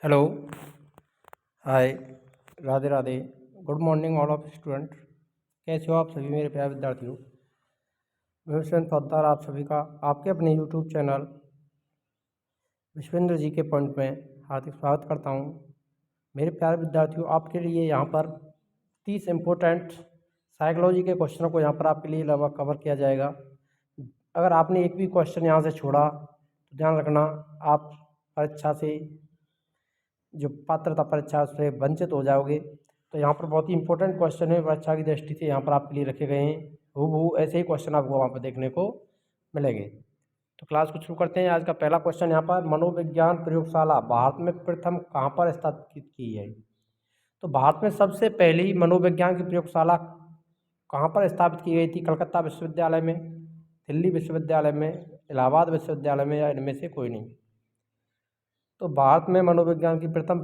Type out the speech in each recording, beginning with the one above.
Hello. Hi. Radhe Radhe. Good morning all of student. कैसे हो आप सभी मेरे प्यारे विद्यार्थियों। मैं विश्वेंद्र पोद्दार आप सभी का आपके अपने यूट्यूब चैनल विश्वेंद्र जी के पॉइंट में हार्दिक स्वागत करता हूं। मेरे प्यारे विद्यार्थियों, आपके लिए यहाँ पर 30 इम्पोर्टेंट साइकोलॉजी के क्वेश्चनों को यहाँ पर आपके लिए लगभग कवर किया जाएगा। अगर आपने एक भी क्वेश्चन यहाँ से छोड़ा तो ध्यान रखना, आप परीक्षा से जो पात्रता परीक्षा उससे वंचित हो जाओगे। तो यहाँ पर बहुत ही इंपॉर्टेंट क्वेश्चन है, परीक्षा की दृष्टि से यहाँ पर आपके लिए रखे गए हैं। हूबहू ऐसे ही क्वेश्चन आपको वहाँ पर देखने को मिलेंगे। तो क्लास को शुरू करते हैं। आज का पहला क्वेश्चन यहाँ पर, मनोविज्ञान प्रयोगशाला भारत में प्रथम कहाँ पर स्थापित की है। तो भारत में सबसे पहली मनोविज्ञान की प्रयोगशाला कहाँ पर स्थापित की गई थी? कलकत्ता विश्वविद्यालय में, दिल्ली विश्वविद्यालय में, इलाहाबाद विश्वविद्यालय में, या इनमें से कोई नहीं। तो भारत में मनोविज्ञान की प्रथम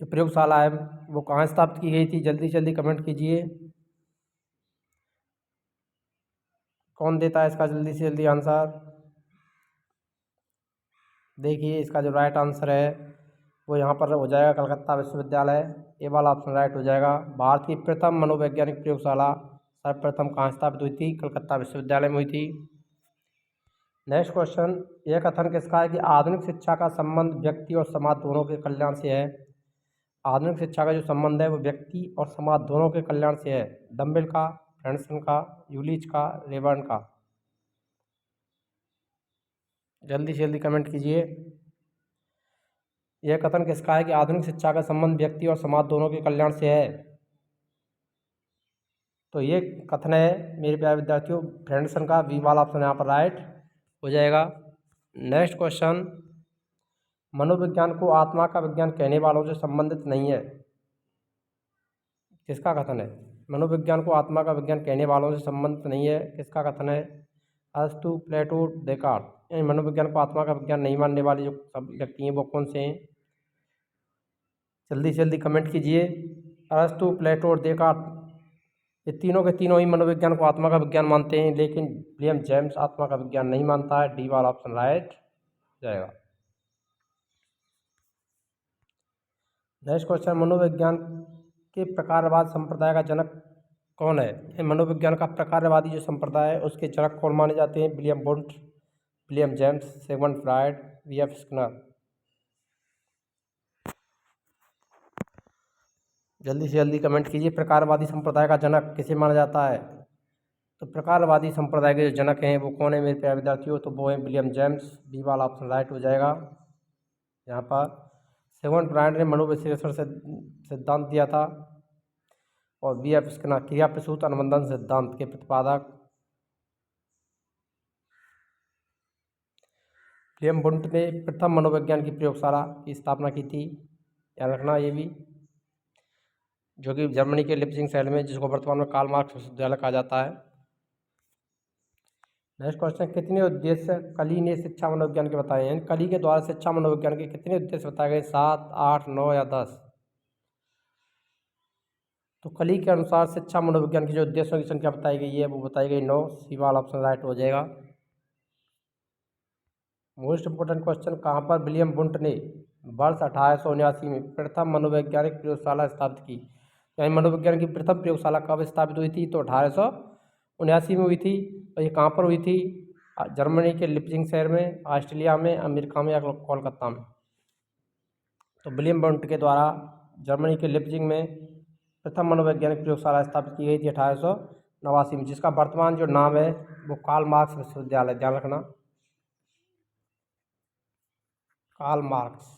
जो प्रयोगशाला है वो कहाँ स्थापित की गई थी? जल्दी जल्दी कमेंट कीजिए। कौन देता है इसका जल्दी से जल्दी आंसर? देखिए, इसका जो राइट आंसर है वो यहाँ पर हो जाएगा कलकत्ता विश्वविद्यालय। ये वाला ऑप्शन राइट हो जाएगा। भारत की प्रथम मनोवैज्ञानिक प्रयोगशाला सर्वप्रथम कहाँ स्थापित हुई थी? कलकत्ता विश्वविद्यालय में हुई थी। नेक्स्ट क्वेश्चन, यह कथन किसका है कि आधुनिक शिक्षा का संबंध व्यक्ति और समाज दोनों के कल्याण से है? आधुनिक शिक्षा का जो संबंध है वो व्यक्ति और समाज दोनों के कल्याण से है। डम्बेल का, फ्रेंडसन का, यूलिच का, रेबर्न का? जल्दी से जल्दी कमेंट कीजिए। यह कथन किसका है कि आधुनिक शिक्षा का संबंध व्यक्ति और समाज दोनों के कल्याण से है? तो ये कथन है मेरे प्यारे विद्यार्थियों फ्रेंडसन का। बी वाला ऑप्शन यहाँ पर राइट हो जाएगा। नेक्स्ट क्वेश्चन, मनोविज्ञान को आत्मा का विज्ञान कहने वालों से संबंधित नहीं है। किसका कथन है? मनोविज्ञान को आत्मा का विज्ञान कहने वालों से संबंधित नहीं है, किसका कथन है? अरस्तू, प्लेटो, डेकार्ट। यानी मनोविज्ञान को आत्मा का विज्ञान नहीं मानने वाले जो सब व्यक्ति हैं वो कौन से हैं? जल्दी से जल्दी कमेंट कीजिए। अरस्तू, प्लेटो और डेकार्ट, ये तीनों के तीनों ही मनोविज्ञान को आत्मा का विज्ञान मानते हैं, लेकिन विलियम जेम्स आत्मा का विज्ञान नहीं मानता है। डी वाला ऑप्शन राइट जाएगा। नेक्स्ट क्वेश्चन, मनोविज्ञान के प्रकारवाद संप्रदाय का जनक कौन है? ये मनोविज्ञान का प्रकारवादी जो संप्रदाय है उसके जनक कौन माने जाते हैं? William Wundt, William James, Sigmund Freud, V F. Skinner? जल्दी से जल्दी कमेंट कीजिए। प्रकारवादी संप्रदाय का जनक किसे माना जाता है? तो प्रकारवादी संप्रदाय के जो जनक हैं वो कौन है मेरे प्यारे विद्यार्थियों? तो वो है विलियम जेम्स। बी वाला ऑप्शन राइट हो जाएगा। यहाँ पर सिगमंड फ्रायड ने मनोविश्लेषण से सिद्धांत दिया था, और वी.एफ. स्किनर क्रिया प्रसूत अनुबंधन सिद्धांत के प्रतिपादक। विलियम वुंट ने प्रथम मनोविज्ञान की प्रयोगशाला की स्थापना की थी, याद रखना ये भी, जो कि जर्मनी के लिप्जिंग शहर में, जिसको वर्तमान में कार्ल मार्क्स विश्वविद्यालय कहा जाता है। नेक्स्ट क्वेश्चन, कितने उद्देश्य कली ने शिक्षा मनोविज्ञान के बताए हैं? कली के द्वारा शिक्षा मनोविज्ञान के कितने उद्देश्य बताए गए? 7, 8, 9 या 10? तो कली के अनुसार शिक्षा मनोविज्ञान की जो उद्देश्यों की संख्या बताई गई है वो बताई गई 9। सी वाला ऑप्शन राइट हो जाएगा। मोस्ट इंपोर्टेंट क्वेश्चन, कहाँ पर विलियम वुंट ने वर्ष 1879 में प्रथम मनोवैज्ञानिक प्रयोगशाला स्थापित की? यानी मनोविज्ञान की प्रथम प्रयोगशाला कब स्थापित हुई थी? तो 1879 में हुई थी। और ये कहाँ पर हुई थी? जर्मनी के लिप्जिंग शहर में, ऑस्ट्रेलिया में, अमेरिका में, या कोलकाता में? तो विलियम वुंट के द्वारा जर्मनी के लिप्जिंग में प्रथम मनोवैज्ञानिक प्रयोगशाला स्थापित की गई थी 1889 में, जिसका वर्तमान जो नाम है वो कार्ल मार्क्स विश्वविद्यालय, ध्यान रखना, कार्ल मार्क्स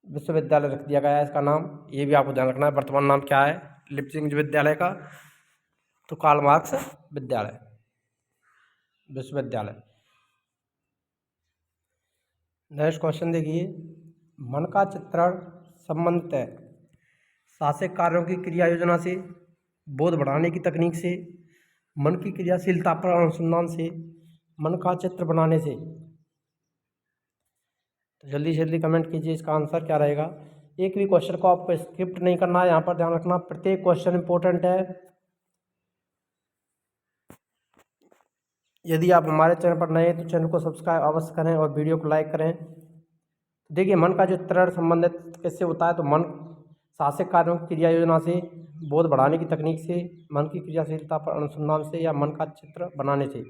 विश्वविद्यालय रख दिया गया है इसका नाम। ये भी आपको ध्यान रखना है, वर्तमान नाम क्या है लिप्जिंग विद्यालय का? तो कार्ल मार्क्स विद्यालय विश्वविद्यालय। नेक्स्ट क्वेश्चन देखिए, मन का चित्रण संबंधित है शासक कार्यों की क्रिया योजना से, बोध बढ़ाने की तकनीक से, मन की क्रियाशीलता पर अनुसंधान से, मन का चित्र बनाने से? तो जल्दी से जल्दी कमेंट कीजिए, इसका आंसर क्या रहेगा? एक भी क्वेश्चन को आपको स्किप नहीं करना है, यहाँ पर ध्यान रखना, प्रत्येक क्वेश्चन इंपॉर्टेंट है। यदि आप हमारे चैनल पर नए हैं तो चैनल को सब्सक्राइब अवश्य करें और वीडियो को लाइक करें। तो देखिए, मन का जो चित्रण संबंधित किससे होता है, तो मन शासक कार्यों की क्रिया योजना से, बोध बढ़ाने की तकनीक से, मन की क्रियाशीलता पर अनुसंधान से, या मन का चित्र बनाने से।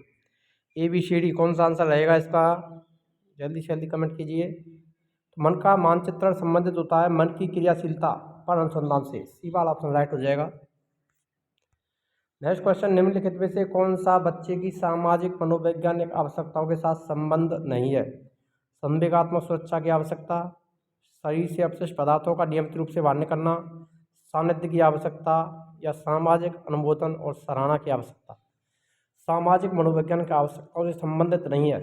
ABCD कौन सा आंसर रहेगा इसका, जल्दी से जल्दी कमेंट कीजिए। तो मन का मानचित्रण संबंधित होता है मन की क्रियाशीलता पर अनुसंधान से, सी वाला ऑप्शन राइट हो जाएगा। नेक्स्ट क्वेश्चन, निम्नलिखित में से कौन सा बच्चे की सामाजिक मनोवैज्ञानिक आवश्यकताओं के साथ संबंध नहीं है। संवेगात्मक सुरक्षा की आवश्यकता, शरीर से अपशिष्ट पदार्थों का नियमित रूप से बाहर निकलना, सानिध्य की आवश्यकता, या सामाजिक अनुमोदन और सराहना की आवश्यकता। सामाजिक मनोवैज्ञानिक आवश्यकताओं से संबंधित नहीं है।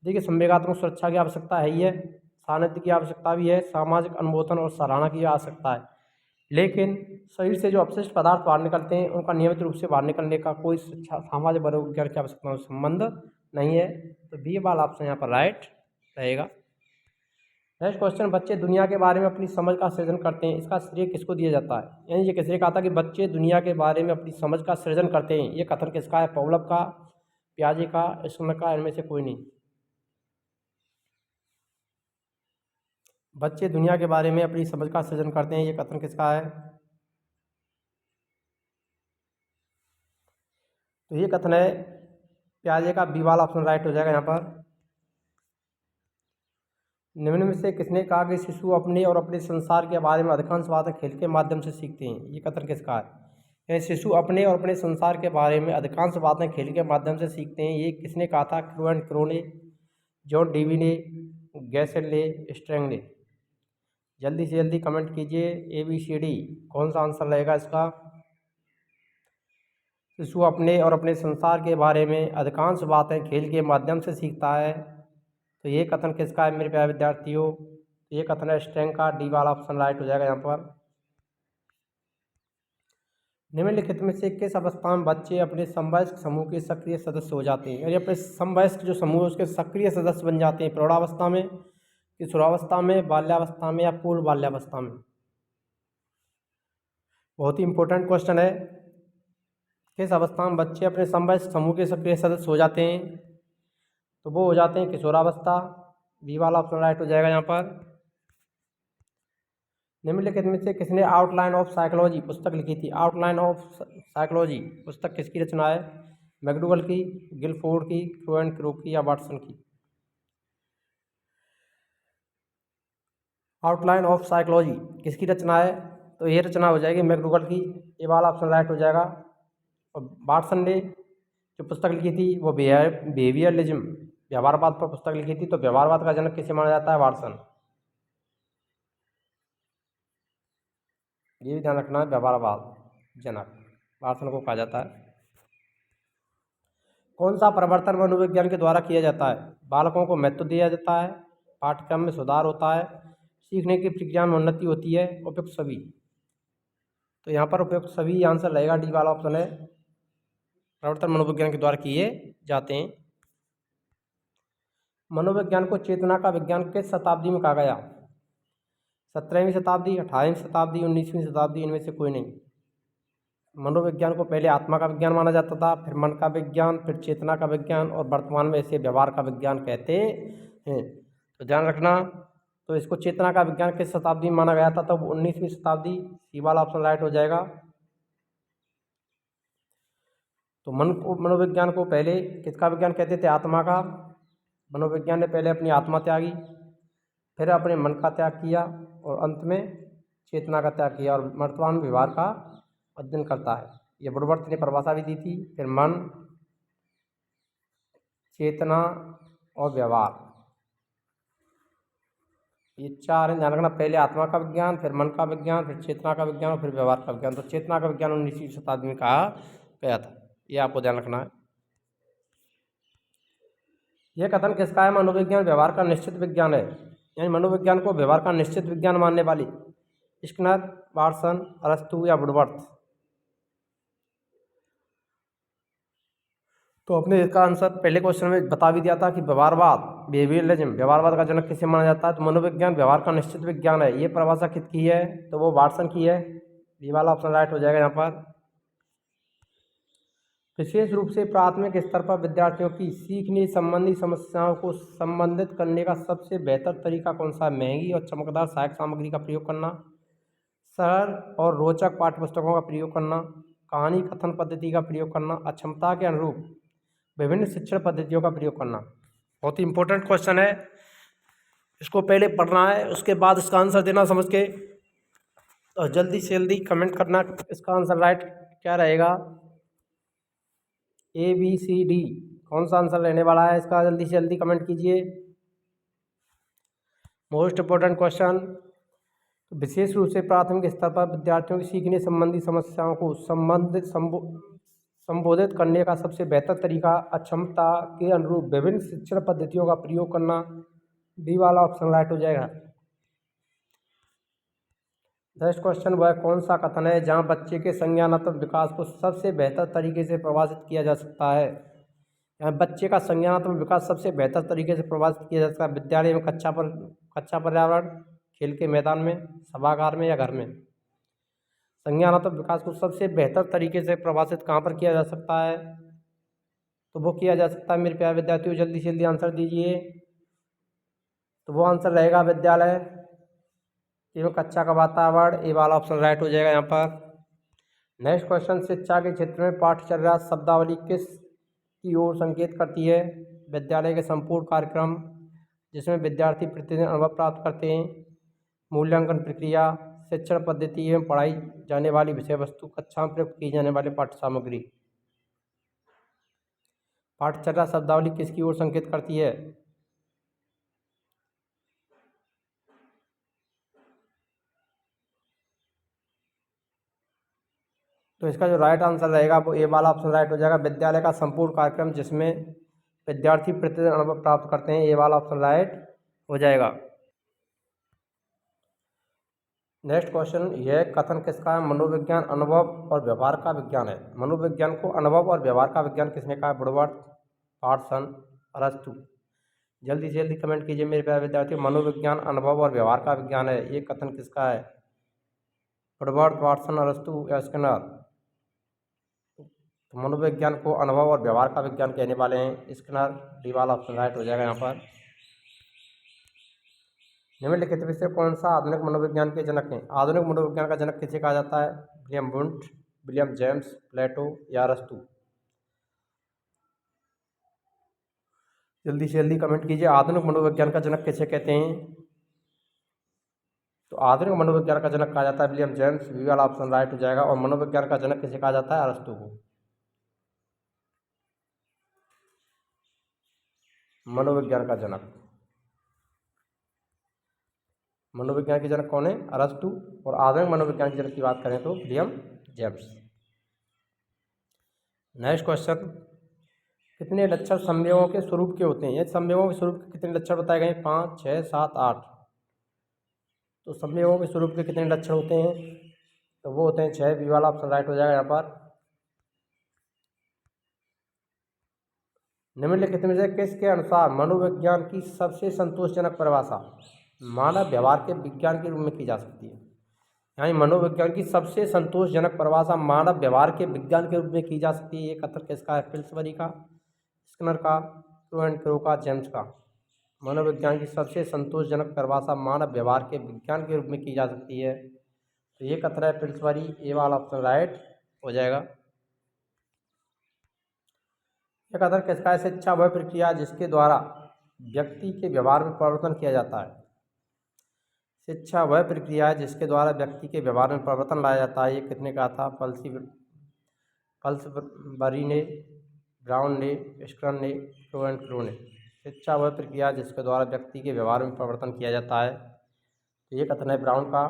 देखिए, संवेगात्मक सुरक्षा की आवश्यकता है ही है, सानिध्य की आवश्यकता भी है, सामाजिक अनुमोदन और सराहना की आवश्यकता है, लेकिन शरीर से जो अपशिष्ट पदार्थ बाहर निकलते हैं उनका नियमित रूप से बाहर निकलने का कोई सामाजिक मनोविज्ञान की आवश्यकताओं से संबंध नहीं है। तो बी वाला ऑप्शन यहाँ पर राइट रहेगा। नेक्स्ट क्वेश्चन, बच्चे दुनिया के बारे में अपनी समझ का सृजन करते हैं, इसका श्रेय किसको दिया जाता है। यानी ये किसने कहा था कि बच्चे दुनिया के बारे में अपनी समझ का सृजन करते हैं, ये कथन किसका है, पवलव का, पियाजे का, स्किनर का, इनमें से कोई नहीं। बच्चे दुनिया के बारे में अपनी समझ का सृजन करते हैं, ये कथन किसका है, तो ये कथन है पियाजे का, बी वाला ऑप्शन राइट हो जाएगा यहाँ पर। निम्न में से किसने कहा कि शिशु अपने और अपने संसार के बारे में अधिकांश बातें खेल के माध्यम से सीखते हैं, ये कथन किसका है। यानी शिशु अपने और अपने संसार के बारे में अधिकांश बातें खेल के माध्यम से सीखते हैं, ये किसने कहा था, क्रू एंड क्रो ने, जॉन डीवी ने, गैसेल ने, स्ट्रैंग ने। जल्दी से जल्दी कमेंट कीजिए, ABCD कौन सा आंसर रहेगा इसका। शिशु अपने और अपने संसार के बारे में अधिकांश बातें खेल के माध्यम से सीखता है, तो ये कथन किसका है मेरे प्यारे विद्यार्थियों, ये कथन है स्ट्रैंग का, डी वाला ऑप्शन राइट हो जाएगा यहाँ पर। निम्नलिखित में से किस अवस्था में बच्चे अपने समवयस्क समूह के सक्रिय सदस्य हो जाते हैं, यानी अपने समवयस्क जो समूह है उसके सक्रिय सदस्य बन जाते हैं, प्रौढ़ावस्था में, किशोरावस्था में, बाल्यावस्था में, या पूर्व बाल्यावस्था में। बहुत ही इंपॉर्टेंट क्वेश्चन है, किस अवस्था में बच्चे अपने समवयस्क समूह के सक्रिय सदस्य हो जाते हैं, तो वो हो जाते हैं किशोरावस्था, बी वाला ऑप्शन राइट हो जाएगा यहाँ पर। निम्नलिखित में से किसने आउटलाइन ऑफ साइकोलॉजी पुस्तक लिखी थी, आउटलाइन ऑफ साइकोलॉजी पुस्तक किसकी रचना है, मैकडूगल की, गिलफोर्ड की, क्रू एंड क्रो की, या वाटसन की। आउटलाइन ऑफ साइकोलॉजी किसकी रचना है, तो ये रचना हो जाएगी मैकडूगल की, ये वाला ऑप्शन राइट हो जाएगा। और वाटसन ने जो पुस्तक लिखी थी वो बिहेवियरलिज्म, व्यवहारवाद पर पुस्तक लिखी थी, तो व्यवहारवाद का जनक किसे माना जाता है, वाटसन। ये भी ध्यान रखना है, व्यवहारवाद जनक वाटसन को कहा जाता है। कौन सा परिवर्तन मनोविज्ञान के द्वारा किया जाता है, बालकों को महत्व दिया जाता है, पाठ्यक्रम में सुधार होता है, सीखने की प्रक्रिया में उन्नति होती है, उपयुक्त सभी। तो यहाँ पर उपयुक्त सभी आंसर रहेगा, डी वाला ऑप्शन है, परिवर्तन मनोविज्ञान के द्वारा किए जाते हैं। मनोविज्ञान को चेतना का विज्ञान किस शताब्दी में कहा गया, 17वीं शताब्दी, 18वीं शताब्दी, 19वीं शताब्दी, इनमें से कोई नहीं। मनोविज्ञान को पहले आत्मा का विज्ञान माना जाता था, फिर मन का विज्ञान, फिर चेतना का विज्ञान, और वर्तमान में इसे व्यवहार का विज्ञान कहते हैं। तो ध्यान रखना, तो इसको चेतना का विज्ञान किस शताब्दी में माना गया था, तो 19वीं शताब्दी, सी वाला ऑप्शन राइट हो जाएगा। तो मनोविज्ञान को पहले किसका विज्ञान कहते थे, आत्मा का। मनोविज्ञान ने पहले अपनी आत्मा त्यागी, फिर अपने मन का त्याग किया, और अंत में चेतना का त्याग किया, और वर्तमान में व्यवहार का अध्ययन करता है। ये वुडवर्थ ने परिभाषा भी दी थी, फिर मन, चेतना और व्यवहार, ये चार हैं, ध्यान रखना। पहले आत्मा का विज्ञान, फिर मन का विज्ञान, फिर चेतना का विज्ञान, और फिर व्यवहार का विज्ञान। तो चेतना का विज्ञान 19वीं शताब्दी में कहा गया था, ये आपको ध्यान रखना है। यह कथन किसका है, मनोविज्ञान व्यवहार का निश्चित विज्ञान है, यानी मनोविज्ञान को व्यवहार का निश्चित विज्ञान मानने वाली स्किनर, वाटसन, अरस्तु, या वुडवर्थ। तो अपने इसका आंसर पहले क्वेश्चन में बता भी दिया था कि व्यवहारवाद, बिहेवियरलिज्म, व्यवहारवाद का जनक किसे माना जाता है, तो मनोविज्ञान व्यवहार का निश्चित विज्ञान है। ये परिभाषा किसकी है, तो वो वाटसन की है, ये वाला ऑप्शन राइट हो जाएगा यहाँ पर। विशेष रूप से प्राथमिक स्तर पर विद्यार्थियों की सीखने संबंधी समस्याओं को संबंधित करने का सबसे बेहतर तरीका कौन सा है? महंगी और चमकदार सहायक सामग्री का प्रयोग करना, सरल और रोचक पाठ्यपुस्तकों का प्रयोग करना, कहानी कथन पद्धति का प्रयोग करना, अक्षमता के अनुरूप विभिन्न शिक्षण पद्धतियों का प्रयोग करना। बहुत ही इंपॉर्टेंट क्वेश्चन है, इसको पहले पढ़ना है, उसके बाद इसका आंसर देना समझ के, और जल्दी से जल्दी कमेंट करना इसका आंसर राइट क्या रहेगा। ABCD कौन सा आंसर रहने वाला है इसका, जल्दी से जल्दी कमेंट कीजिए। मोस्ट इम्पोर्टेंट क्वेश्चन, विशेष रूप से प्राथमिक स्तर पर विद्यार्थियों की सीखने संबंधी समस्याओं को संबोधित करने का सबसे बेहतर तरीका अक्षमता के अनुरूप विभिन्न शिक्षण पद्धतियों का प्रयोग करना। डी वाला ऑप्शन राइट हो जाएगा। नेक्स्ट क्वेश्चन, वह कौन सा कथन है जहां बच्चे के संज्ञानात्मक विकास को सबसे बेहतर तरीके से प्रभावित किया जा सकता है? यहाँ बच्चे का संज्ञानात्मक विकास सबसे बेहतर तरीके से प्रभावित किया जा सकता है विद्यालय में, कक्षा पर्यावरण, खेल के मैदान में, सभागार में या घर में। संज्ञानात्मक विकास को सबसे बेहतर तरीके से प्रभावित कहाँ पर किया जा सकता है? तो वो किया जा सकता है मेरे प्यारे विद्यार्थियों, जल्दी से जल्दी आंसर दीजिए। तो वो आंसर रहेगा विद्यालय एवं कक्षा का वातावरण। ए वाला ऑप्शन राइट हो जाएगा यहाँ पर। नेक्स्ट क्वेश्चन, शिक्षा के क्षेत्र में पाठ्यचर्या शब्दावली किस की ओर संकेत करती है? विद्यालय के संपूर्ण कार्यक्रम जिसमें विद्यार्थी प्रतिदिन अनुभव प्राप्त करते हैं, मूल्यांकन प्रक्रिया, शिक्षण पद्धति एवं पढ़ाई जाने वाली विषय वस्तु, कक्षा में प्रयुक्त की जाने वाली पाठ्य सामग्री। पाठ्यचर्या शब्दावली किसकी ओर संकेत करती है? तो इसका जो राइट आंसर रहेगा वो ए वाला ऑप्शन राइट हो जाएगा। विद्यालय का संपूर्ण कार्यक्रम जिसमें विद्यार्थी प्रतिदिन अनुभव प्राप्त करते हैं, ए वाला ऑप्शन राइट हो जाएगा। नेक्स्ट क्वेश्चन, यह कथन किसका है? मनोविज्ञान अनुभव और व्यवहार का विज्ञान है। मनोविज्ञान को अनुभव और व्यवहार का विज्ञान किसने कहा? वुडवर्थ, वाटसन, अरस्तु। जल्दी से जल्दी कमेंट कीजिए मेरे प्यारे विद्यार्थियों। मनोविज्ञान अनुभव और व्यवहार का विज्ञान है, ये कथन किसका है? वुडवर्थ, वाटसन, अरस्तु या स्किनर? तो मनोविज्ञान को अनुभव और व्यवहार का विज्ञान कहने वाले हैं स्किनर। डी वाला ऑप्शन राइट हो जाएगा यहाँ पर। निम्नलिखित में से कौन सा आधुनिक मनोविज्ञान के जनक हैं? आधुनिक मनोविज्ञान का जनक किसे कहा जाता है? विलियम वुंट, विलियम जेम्स, प्लेटो या अरस्तु? जल्दी से जल्दी कमेंट कीजिए, आधुनिक मनोविज्ञान का जनक किसे कहते हैं? तो आधुनिक मनोविज्ञान का जनक कहा जाता है विलियम जेम्स। बी वाला ऑप्शन राइट हो जाएगा। और मनोविज्ञान का जनक किसे कहा जाता है? अरस्तु को। मनोविज्ञान का जनक, मनोविज्ञान के जनक कौन है? अरस्तु। और आधुनिक मनोविज्ञान के जनक की बात करें तो विलियम जेम्स। नेक्स्ट क्वेश्चन, कितने लक्षण संवेगों के स्वरूप के होते हैं? ये संवेगों के स्वरूप के कितने लक्षण बताए गए? 5, 6, 7, 8। तो संवेगों के स्वरूप के कितने लक्षण होते हैं? तो वो होते हैं 6। बी वाला ऑप्शन राइट हो जाएगा यहाँ पर। निम्नलिखित में से किसके अनुसार मनोविज्ञान की सबसे संतोषजनक परिभाषा मानव व्यवहार के विज्ञान के रूप में की जा सकती है? यानी मनोविज्ञान की सबसे संतोषजनक परिभाषा मानव व्यवहार के विज्ञान के रूप में की जा सकती है। ये कथन किसका है? पिल्सबरी का, स्किनर का, क्रो एंड क्रो का, जेम्स का। मनोविज्ञान की सबसे संतोषजनक परिभाषा मानव व्यवहार के विज्ञान के रूप में की जा सकती है, तो ये कथन है पिल्सबरी। ए वाला ऑप्शन राइट हो जाएगा। ये कथन किसका है? शिक्षा वह प्रक्रिया जिसके द्वारा व्यक्ति के व्यवहार में परिवर्तन किया जाता है। शिक्षा वह प्रक्रिया है जिसके द्वारा व्यक्ति के व्यवहार में परिवर्तन लाया जाता है। ये किसने कहा था? पल्सबरी ने, ब्राउन ने, स्क्रन ने, क्रो एंड क्रो ने। शिक्षा वह प्रक्रिया जिसके द्वारा व्यक्ति के व्यवहार में परिवर्तन किया जाता है, तो ये कथन है ब्राउन का।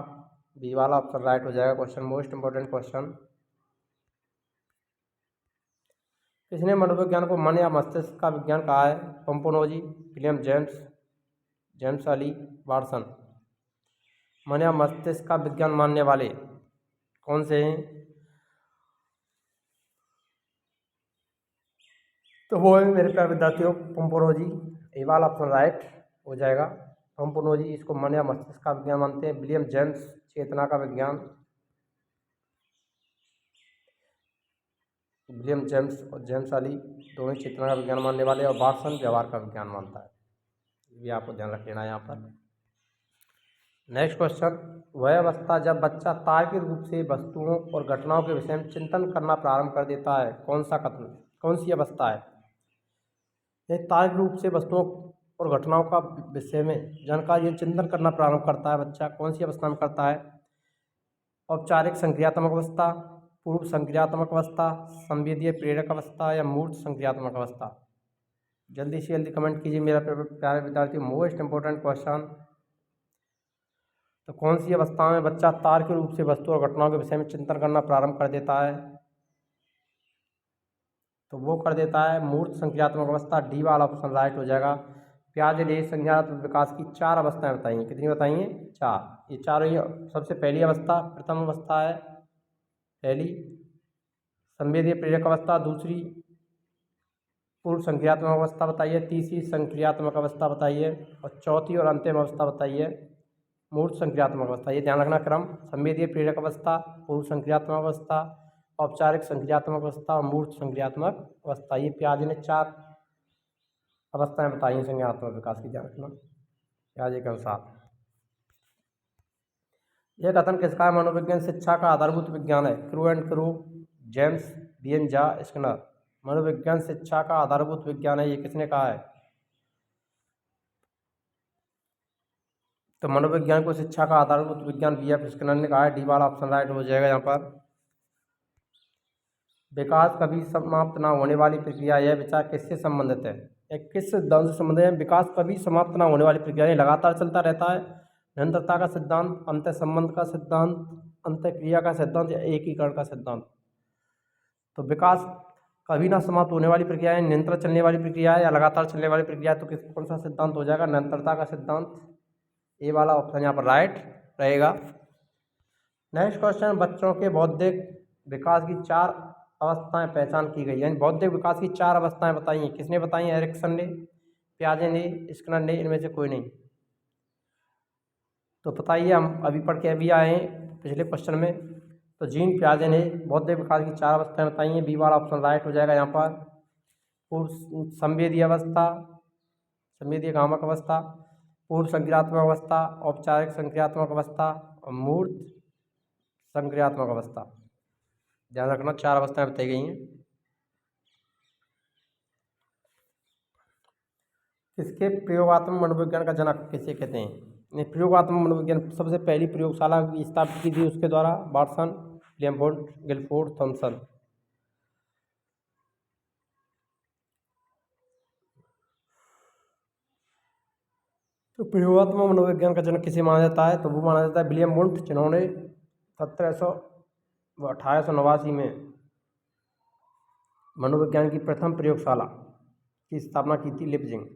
बी वाला ऑप्शन राइट हो जाएगा। क्वेश्चन, मोस्ट इंपोर्टेंट क्वेश्चन, किसने मनोविज्ञान को मन या मस्तिष्क का विज्ञान कहा है? पंपोनोजी, विलियम जेम्स, जेम्स अली, वाटसन। मन या मस्तिष्क का विज्ञान मानने वाले कौन से हैं? तो वो है मेरे प्यारे विद्यार्थियों पंपोनोजी। ए वाला ऑप्शन राइट हो जाएगा। पंपोनोजी इसको मन या मस्तिष्क का विज्ञान मानते हैं। विलियम जेम्स चेतना का विज्ञान। विलियम जेम्स और जेम्स अली दोनों चेतना का विज्ञान मानने वाले, और वाटसन व्यवहार का विज्ञान मानता है। ये आपको ध्यान रख लेना है यहाँ पर। नेक्स्ट क्वेश्चन, वह अवस्था जब बच्चा तार्किक रूप से वस्तुओं और घटनाओं के विषय में चिंतन करना प्रारंभ कर देता है, कौन सी अवस्था है? ये तार्किक रूप से वस्तुओं और घटनाओं का विषय में जानकारी चिंतन करना प्रारंभ करता है बच्चा, कौन सी अवस्था में करता है? औपचारिक संक्रियात्मक अवस्था, पूर्व संक्रियात्मक अवस्था, संवेदीय प्रेरक अवस्था, या मूर्त संक्रियात्मक अवस्था? जल्दी से जल्दी कमेंट कीजिए मेरा प्यारे विद्यार्थी। Most important question. तो कौन सी अवस्था में बच्चा तार्किक रूप से वस्तु और घटनाओं के विषय में चिंतन करना प्रारंभ कर देता है? तो वो कर देता है मूर्त संक्रियात्मक अवस्था। डी वाला ऑप्शन राइट हो जाएगा। पियाजे ने संज्ञानात्मक विकास की 4 अवस्थाएं बताई हैं। कितनी बताई हैं? 4। ये चारों ही सबसे पहली अवस्था, प्रथम अवस्था है पहली संवेदीय प्रेरक अवस्था, दूसरी पूर्व संक्रियात्मक अवस्था बताइए, तीसरी संक्रियात्मक अवस्था बताइए, और चौथी और अंतिम अवस्था बताइए मूर्त संक्रियात्मक अवस्था। ये ध्यान रखना क्रम, संवेदीय प्रेरक अवस्था, पूर्व संक्रियात्मक अवस्था, औपचारिक संक्रियात्मक अवस्था और मूर्त संक्रियात्मक अवस्था। ये पियाजे ने 4 अवस्थाएं बताई हैं संज्ञानात्मक विकास की, ध्यान रखना पियाजे के अनुसार। यह कथन किसका है? मनोविज्ञान शिक्षा का आधारभूत विज्ञान है। Crow and Crow, James, BN Jha, Skinner. मनोविज्ञान शिक्षा का आधारभूत विज्ञान है, ये किसने कहा है? तो मनोविज्ञान को शिक्षा का आधारभूत विज्ञान बीएफ स्किनर ने कहा है। डी वाला ऑप्शन राइट हो जाएगा यहाँ पर। विकास कभी समाप्त ना होने वाली प्रक्रिया, यह विचार किससे संबंधित है? किस सिद्धांत से संबंधित है? विकास कभी समाप्त ना होने वाली प्रक्रिया, ये लगातार चलता रहता है। निरंतरता का सिद्धांत, अंतः संबंध का सिद्धांत, अंतः क्रिया का सिद्धांत, या एकीकरण का सिद्धांत? तो विकास कभी ना समाप्त होने वाली प्रक्रिया है, निरंतर चलने वाली प्रक्रिया है, या लगातार चलने वाली प्रक्रिया है? तो कौन सा सिद्धांत हो जाएगा? निरंतरता का सिद्धांत। ए वाला ऑप्शन यहाँ पर राइट रहेगा। नेक्स्ट क्वेश्चन, बच्चों के बौद्धिक विकास की 4 अवस्थाएं पहचान की गई, यानी बौद्धिक विकास की 4 अवस्थाएं बताई हैं। किसने बताई हैं? एरिक्सन ने, पियाजे ने, स्किनर ने, इनमें से कोई नहीं। तो बताइए, हम अभी पढ़ के अभी आए हैं पिछले क्वेश्चन में। तो जीन पियाजे ने बौद्धिक विकास की 4 अवस्थाएं बताई हैं। बी वाला ऑप्शन राइट हो जाएगा यहाँ पर। पूर्व संवेदीय अवस्था, संवेदीय भ्रामक अवस्था, पूर्व संक्रियात्मक अवस्था, औपचारिक संक्रियात्मक अवस्था और मूर्त संक्रियात्मक अवस्था। ध्यान रखना 4 अवस्थाएं बताई गई हैं। किसके प्रयोगात्मक मनोविज्ञान का जनक किसे कहते हैं? प्रयोगात्मक मनोविज्ञान सबसे पहली प्रयोगशाला स्थापित की थी उसके द्वारा Watson, William Wood, Guilford, Thomson. तो प्रयोगात्मक मनोविज्ञान का जनक किसे माना जाता है? तो वो माना जाता है विलियम वुड, जिन्होंने 1889 में मनोविज्ञान की प्रथम प्रयोगशाला की स्थापना की थी, लिप्जिंग,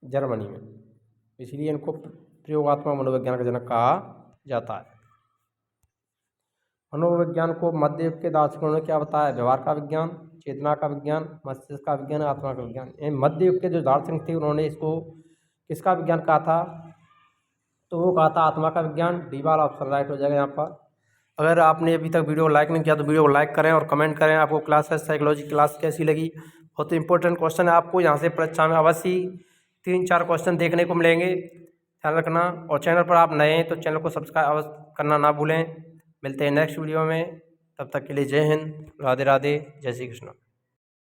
जर्मनी में। इसलिए इनको प्रयोगात्मक मनोविज्ञान का जनक कहा जाता है। मनोविज्ञान को मध्य युग के दार्शनिकों ने क्या बताया? व्यवहार का विज्ञान, चेतना का विज्ञान, मस्तिष्क का विज्ञान, आत्मा का विज्ञान। मध्य युग के जो दार्शनिक थे उन्होंने इसको किसका विज्ञान कहा था? तो वो कहा था आत्मा का विज्ञान। डी वाला ऑप्शन राइट हो जाएगा यहाँ पर। अगर आपने अभी तक वीडियो को लाइक नहीं किया तो वीडियो को लाइक करें और कमेंट करें आपको क्लास है साइकोलॉजी क्लास कैसी लगी। बहुत इंपॉर्टेंट क्वेश्चन है, आपको यहाँ से परीक्षा में अवश्य 3-4 क्वेश्चन देखने को मिलेंगे, ध्यान रखना। और चैनल पर आप नए हैं तो चैनल को सब्सक्राइब अवश्य करना ना भूलें। मिलते हैं नेक्स्ट वीडियो में, तब तक के लिए जय हिंद, राधे राधे, जय श्री कृष्ण।